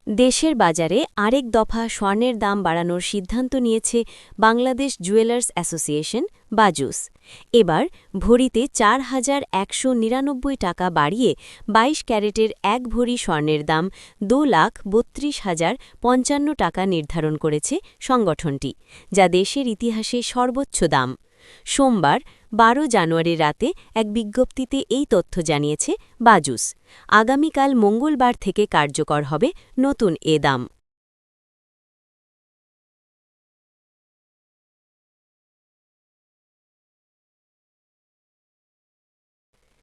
দেশের বাজারে আরেক দফা স্বর্ণের দাম বাড়ানোর সিদ্ধান্ত নিয়েছে বাংলাদেশ জুয়েলার্স অ্যাসোসিয়েশন বাজুস। এবার ভরিতে ৪,১৯৯ টাকা বাড়িয়ে ২২ ক্যারেটের এক ভরি স্বর্ণের দাম ২,৩২,০৫৫ টাকা নির্ধারণ করেছে সংগঠনটি, যা দেশের ইতিহাসে সর্বোচ্চ দাম। সোমবার ১২ জানুয়ারির রাতে এক বিজ্ঞপ্তিতে এই তথ্য জানিয়েছে বাজুস। আগামীকাল মঙ্গলবার থেকে কার্যকর হবে নতুন এ দাম।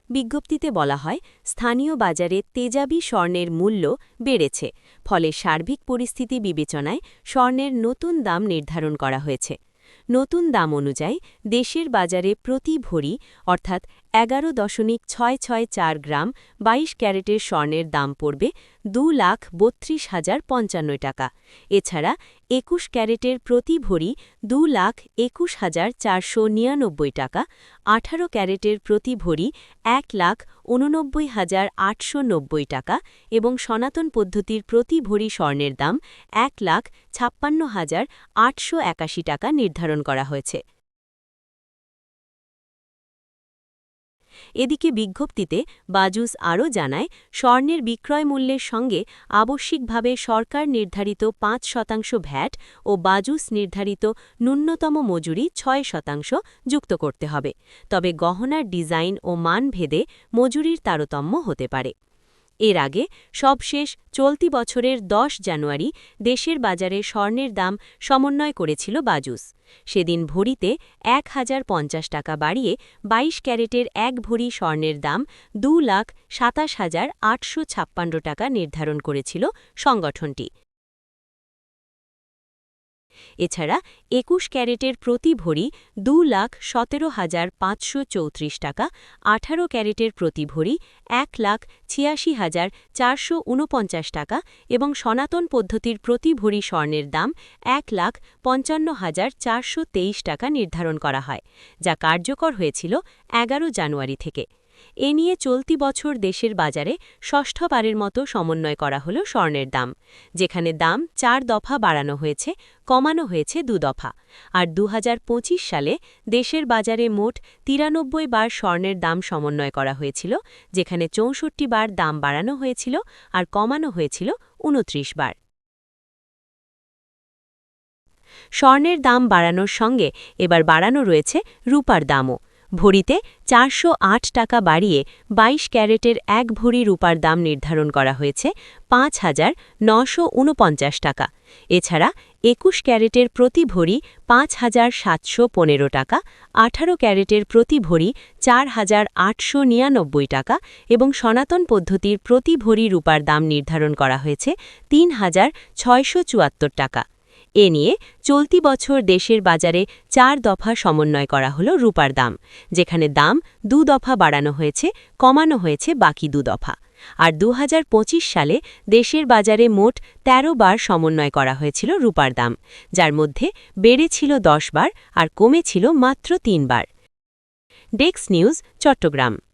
বিজ্ঞপ্তিতে বলা হয়, স্থানীয় বাজারে তেজাবি স্বর্ণের মূল্য বেড়েছে, ফলে সার্বিক পরিস্থিতি বিবেচনায় স্বর্ণের নতুন দাম নির্ধারণ করা হয়েছে। নতুন দাম অনুযায়ী দেশের বাজারে প্রতি ভরি অর্থাৎ ১১.৬৬৪ গ্রাম ২২ ক্যারেটের স্বর্ণের দাম পড়বে ২,৩২,০৫৫ টাকা। এছাড়া ২১ ক্যারেটের প্রতি ভরি ২,২১,৪৯৯ টাকা, ১৮ ক্যারেটের প্রতি ভরি ১,৮৯,৮৯০ টাকা এবং সনাতন পদ্ধতির প্রতি ভরি স্বর্ণের দাম ১,৫৬,৮৮১ টাকা নির্ধারণ করা হয়েছে। এদিকে বিজ্ঞপ্তিতে বাজুস আরও জানায়, স্বর্ণের বিক্রয় মূল্যের সঙ্গে আবশ্যিকভাবে সরকার নির্ধারিত ৫% ভ্যাট ও বাজুস নির্ধারিত ন্যূনতম মজুরি ৬% যুক্ত করতে হবে। তবে গহনার ডিজাইন ও মান ভেদে মজুরির তারতম্য হতে পারে। এর আগে সবশেষ চলতি বছরের ১০ জানুয়ারি দেশের বাজারে স্বর্ণের দাম সমন্বয় করেছিল বাজুস। সেদিন ভরিতে ১,০৫০ টাকা বাড়িয়ে ২২ ক্যারেটের এক ভরি স্বর্ণের দাম ২,২৭,৮৫৬ টাকা নির্ধারণ করেছিল সংগঠনটি। এছাড়া ২১ ক্যারেটের প্রতি ভরি ২,১৭,৫৩৪ টাকা, ১৮ ক্যারেটের প্রতি ভরি ১,৮৬,৪৪৯ টাকা এবং সনাতন পদ্ধতির প্রতি ভরি স্বর্ণের দাম ১,৫৫,৪২৩ টাকা নির্ধারণ করা হয়, যা কার্যকর হয়েছিল ১১ জানুয়ারি থেকে। এ নিয়ে চলতি বছর দেশের বাজারে ষষ্ঠবারের মতো সমন্বয় করা হল স্বর্ণের দাম, যেখানে দাম ৪ দফা বাড়ানো হয়েছে, কমানো হয়েছে ২ দফা। আর ২০২৫ সালে দেশের বাজারে মোট ৯৩ বার স্বর্ণের দাম সমন্বয় করা হয়েছিল, যেখানে ৬৪ বার দাম বাড়ানো হয়েছিল আর কমানো হয়েছিল ২৯ বার। স্বর্ণের দাম বাড়ানোর সঙ্গে এবার বাড়ানো রয়েছে রূপার দামও। ভরিতে ৪০৮ টাকা বাড়িয়ে ২২ ক্যারেটের এক ভরি রূপার দাম নির্ধারণ করা হয়েছে ৫,৯৪৯ টাকা। এছাড়া ২১ ক্যারেটের প্রতি ভরি ৫,৭১৫ টাকা, ১৮ ক্যারেটের প্রতি ভরি ৪,৮৯৯ টাকা এবং সনাতন পদ্ধতির প্রতি ভরি রূপার দাম নির্ধারণ করা হয়েছে ৩,৬৭৪ টাকা। এ নিয়ে চলতি বছর দেশের বাজারে ৪ দফা সমন্বয় করা হল রূপার দাম, যেখানে দাম ২ দফা বাড়ানো হয়েছে, কমানো হয়েছে বাকি ২ দফা। আর ২০২৫ সালে দেশের বাজারে মোট ১৩ বার সমন্বয় করা হয়েছিল রূপার দাম, যার মধ্যে বেড়েছিল ১০ বার আর কমেছিল মাত্র ৩ বার। Desk news, Chittagong.